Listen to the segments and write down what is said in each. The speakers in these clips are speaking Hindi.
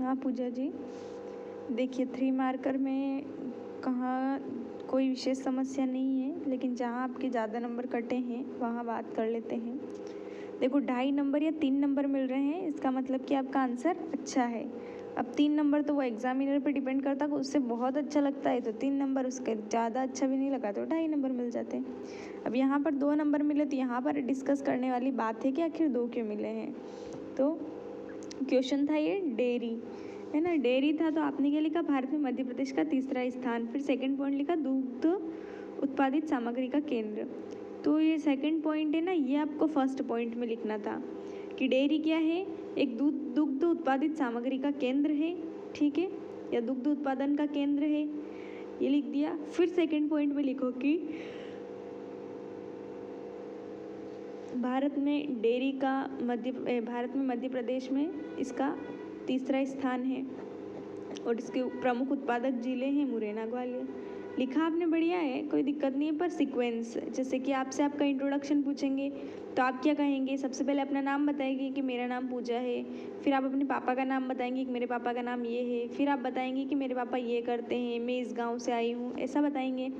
हाँ पूजा जी, देखिए 3 मार्कर में कहाँ कोई विशेष समस्या नहीं है, लेकिन जहाँ आपके ज़्यादा नंबर कटे हैं वहाँ बात कर लेते हैं। देखो 2.5 नंबर या 3 नंबर मिल रहे हैं, इसका मतलब कि आपका आंसर अच्छा है। अब 3 नंबर तो वो एग्जामिनर पे डिपेंड करता है, उससे बहुत अच्छा लगता है तो 3 नंबर, उसके ज़्यादा अच्छा भी नहीं लगा तो 2.5 नंबर मिल जाते हैं। अब यहाँ पर 2 नंबर मिले तो यहाँ पर डिस्कस करने वाली बात है कि आखिर 2 क्यों मिले हैं। तो क्वेश्चन था ये डेयरी, है ना, डेयरी था तो आपने क्या लिखा, भारत में मध्य प्रदेश का तीसरा स्थान। फिर सेकंड पॉइंट लिखा दुग्ध उत्पादित सामग्री का केंद्र। तो ये सेकंड पॉइंट है ना, ये आपको फर्स्ट पॉइंट में लिखना था कि डेयरी क्या है, एक दुग्ध उत्पादित सामग्री का केंद्र है, ठीक है, या दुग्ध उत्पादन का केंद्र है, ये लिख दिया। फिर सेकंड पॉइंट में लिखो कि भारत में डेयरी का भारत में मध्य प्रदेश में इसका तीसरा स्थान है और इसके प्रमुख उत्पादक जिले हैं मुरैना, ग्वालियर। लिखा आपने बढ़िया है, कोई दिक्कत नहीं है, पर सीक्वेंस, जैसे कि आपसे आपका इंट्रोडक्शन पूछेंगे तो आप क्या कहेंगे, सबसे पहले अपना नाम बताएंगे कि मेरा नाम पूजा है, फिर आप अपने पापा का नाम बताएंगे कि मेरे पापा का नाम ये है, फिर आप बताएंगे कि मेरे पापा ये करते हैं, मैं इस गाँव से आई हूँ, ऐसा बताएंगे।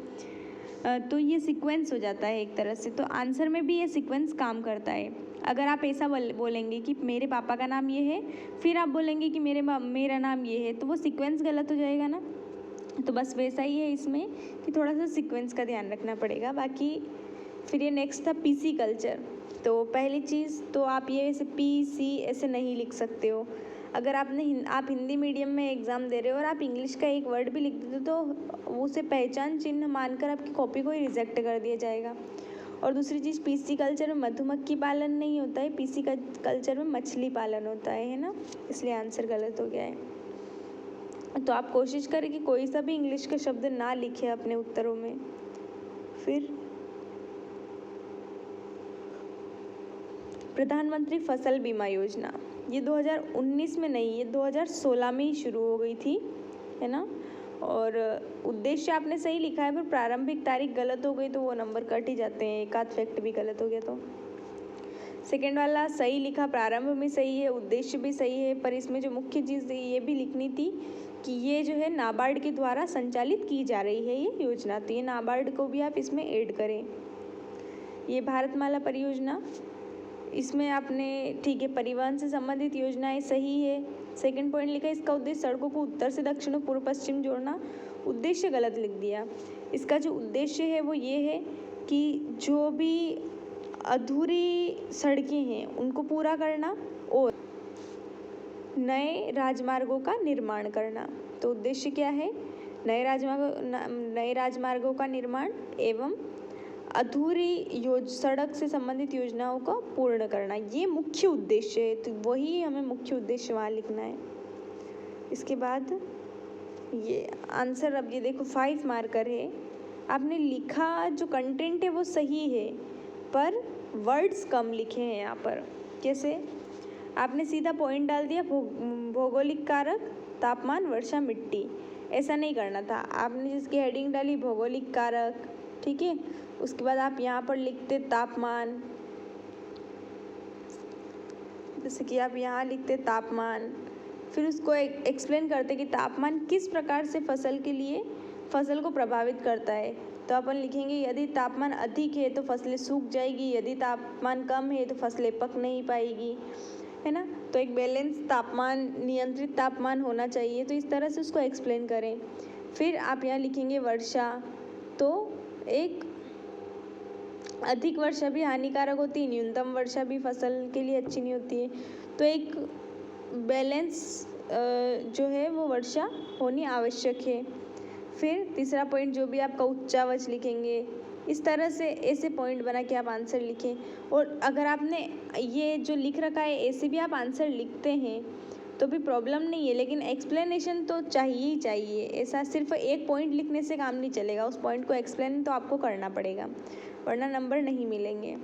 तो ये सीक्वेंस हो जाता है एक तरह से। तो आंसर में भी ये सीक्वेंस काम करता है। अगर आप ऐसा बोलेंगे कि मेरे पापा का नाम ये है, फिर आप बोलेंगे कि मेरा नाम ये है, तो वो सीक्वेंस गलत हो जाएगा ना। तो बस वैसा ही है इसमें कि थोड़ा सा सीक्वेंस का ध्यान रखना पड़ेगा। बाकी फिर ये नेक्स्ट था पीसी कल्चर। तो पहली चीज़ तो आप ये ऐसे पीसी ऐसे नहीं लिख सकते हो। अगर आप हिंदी मीडियम में एग्ज़ाम दे रहे हो और आप इंग्लिश का एक वर्ड भी लिख देते हो तो उसे पहचान चिन्ह मानकर आपकी कॉपी को ही रिजेक्ट कर दिया जाएगा। और दूसरी चीज़, पीसी कल्चर में मधुमक्खी पालन नहीं होता है, पीसी कल्चर में मछली पालन होता है ना, इसलिए आंसर गलत हो गया है। तो आप कोशिश करें कि कोई सा भी इंग्लिश के शब्द ना लिखे अपने उत्तरों में। फिर प्रधानमंत्री फसल बीमा योजना, ये 2019 में नहीं, ये 2016 में ही शुरू हो गई थी, है ना। और उद्देश्य आपने सही लिखा है, पर प्रारंभिक तारीख गलत हो गई तो वो नंबर कट ही जाते हैं, एक आध फैक्ट भी गलत हो गया तो। सेकेंड वाला सही लिखा, प्रारंभ में सही है, उद्देश्य भी सही है, पर इसमें जो मुख्य चीज़ ये भी लिखनी थी कि ये जो है नाबार्ड के द्वारा संचालित की जा रही है ये योजना, तो ये नाबार्ड को भी आप इसमें ऐड करें। ये भारतमाला परियोजना, इसमें आपने ठीक है परिवहन से संबंधित योजनाएं सही है। सेकंड पॉइंट लिखा, इसका उद्देश्य सड़कों को उत्तर से दक्षिण और पूर्व पश्चिम जोड़ना, उद्देश्य गलत लिख दिया। इसका जो उद्देश्य है वो ये है कि जो भी अधूरी सड़कें हैं उनको पूरा करना और नए राजमार्गों का निर्माण करना। तो उद्देश्य क्या है, नए राजमार्गों का निर्माण एवं अधूरी सड़क से संबंधित योजनाओं को पूर्ण करना, ये मुख्य उद्देश्य है। तो वही हमें मुख्य उद्देश्य वहाँ लिखना है। इसके बाद ये आंसर, अब ये देखो 5 मार्कर है, आपने लिखा जो कंटेंट है वो सही है पर वर्ड्स कम लिखे हैं यहाँ पर। कैसे, आपने सीधा पॉइंट डाल दिया भौगोलिक कारक, तापमान, वर्षा, मिट्टी, ऐसा नहीं करना था। आपने जिसकी हेडिंग डाली भौगोलिक कारक, ठीक है, उसके बाद आप यहाँ पर लिखते तापमान, जैसे कि आप यहाँ लिखते तापमान, फिर उसको एक्सप्लेन करते कि तापमान किस प्रकार से फसल को प्रभावित करता है। तो अपन लिखेंगे यदि तापमान अधिक है तो फसलें सूख जाएगी, यदि तापमान कम है तो फसलें पक नहीं पाएगी, है ना। तो एक बैलेंस तापमान, नियंत्रित तापमान होना चाहिए, तो इस तरह से उसको एक्सप्लेन करें। फिर आप यहाँ लिखेंगे वर्षा, तो एक अधिक वर्षा भी हानिकारक होती है, न्यूनतम वर्षा भी फसल के लिए अच्छी नहीं होती है। तो एक बैलेंस जो है वो वर्षा होनी आवश्यक है। फिर तीसरा पॉइंट जो भी आपका उच्चावच लिखेंगे, इस तरह से ऐसे पॉइंट बना के आप आंसर लिखें। और अगर आपने ये जो लिख रखा है ऐसे भी आप आंसर लिखते हैं तो भी प्रॉब्लम नहीं है, लेकिन एक्सप्लेनेशन तो चाहिए ही चाहिए। ऐसा सिर्फ एक पॉइंट लिखने से काम नहीं चलेगा, उस पॉइंट को एक्सप्लेन तो आपको करना पड़ेगा, वरना नंबर नहीं मिलेंगे।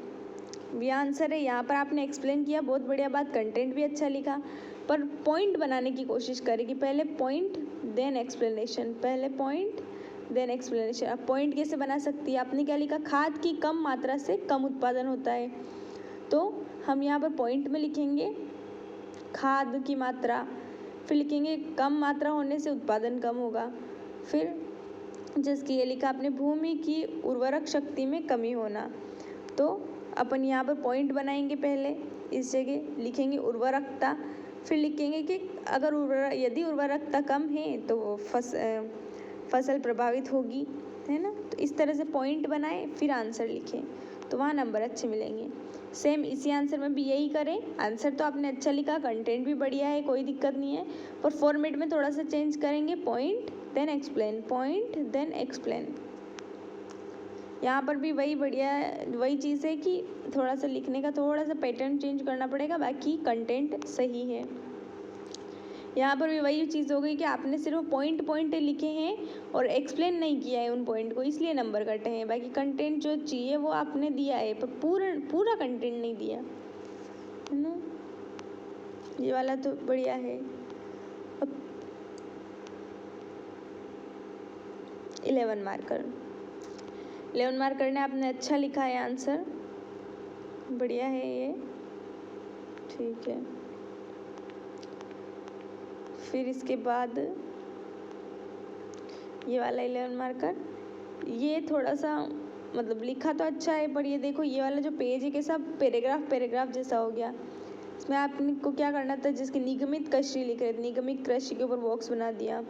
ये आंसर है, यहाँ पर आपने एक्सप्लेन किया, बहुत बढ़िया बात, कंटेंट भी अच्छा लिखा, पर पॉइंट बनाने की कोशिश करें कि पहले पॉइंट देन एक्सप्लेनेशन, पहले पॉइंट देन एक्सप्लेनेशन। अब पॉइंट कैसे बना सकती है, आपने क्या लिखा, खाद की कम मात्रा से कम उत्पादन होता है, तो हम यहाँ पर पॉइंट में लिखेंगे खाद की मात्रा। फिर लिखेंगे कम मात्रा होने से उत्पादन कम होगा। फिर जिसकी ये लिखा आपने भूमि की उर्वरक शक्ति में कमी होना। तो अपन यहाँ पर पॉइंट बनाएंगे, पहले इस जगह लिखेंगे उर्वरकता, फिर लिखेंगे कि अगर यदि उर्वरकता कम है तो फसल प्रभावित होगी, है ना। तो इस तरह से पॉइंट बनाए फिर आंसर लिखें तो वहाँ नंबर अच्छे मिलेंगे। सेम इसी आंसर में भी यही करें। आंसर तो आपने अच्छा लिखा, कंटेंट भी बढ़िया है, कोई दिक्कत नहीं है, पर फॉर्मेट में थोड़ा सा चेंज करेंगे, point then explain, point then explain. यहाँ पर भी वही चीज़ है कि थोड़ा सा लिखने का थोड़ा सा पैटर्न चेंज करना पड़ेगा, बाकी कंटेंट सही है। यहाँ पर भी वही चीज़ हो गई कि आपने सिर्फ पॉइंट लिखे हैं और एक्सप्लेन नहीं किया है उन पॉइंट को, इसलिए नंबर कटे हैं। बाकी कंटेंट जो चाहिए वो आपने दिया है, पर पूरा कंटेंट नहीं दिया, है ना। ये वाला तो बढ़िया है। अब 11 मार्कर ने आपने अच्छा लिखा है, आंसर बढ़िया है ये, ठीक है। फिर इसके बाद ये वाला 11 मार्कर, ये थोड़ा सा मतलब लिखा तो अच्छा है, पर ये देखो ये वाला जो पेज है कैसा पैराग्राफ जैसा हो गया। इसमें आपको क्या करना था, जिसकी निगमित कृषि लिख रहे थे, निगमित कृषि के ऊपर बॉक्स बना दिया,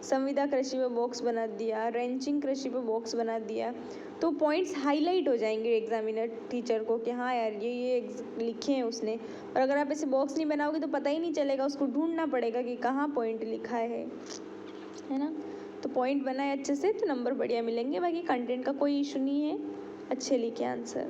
संविदा कृषि पे बॉक्स बना दिया, रेंचिंग कृषि पे बॉक्स बना दिया, तो पॉइंट्स हाईलाइट हो जाएंगे एग्जामिनर टीचर को कि हाँ यार ये लिखे हैं उसने। और अगर आप ऐसे बॉक्स नहीं बनाओगे तो पता ही नहीं चलेगा, उसको ढूंढना पड़ेगा कि कहाँ पॉइंट लिखा है ना। तो पॉइंट बनाए अच्छे से तो नंबर बढ़िया मिलेंगे, बाकी कंटेंट का कोई इशू नहीं है, अच्छे लिखे आंसर।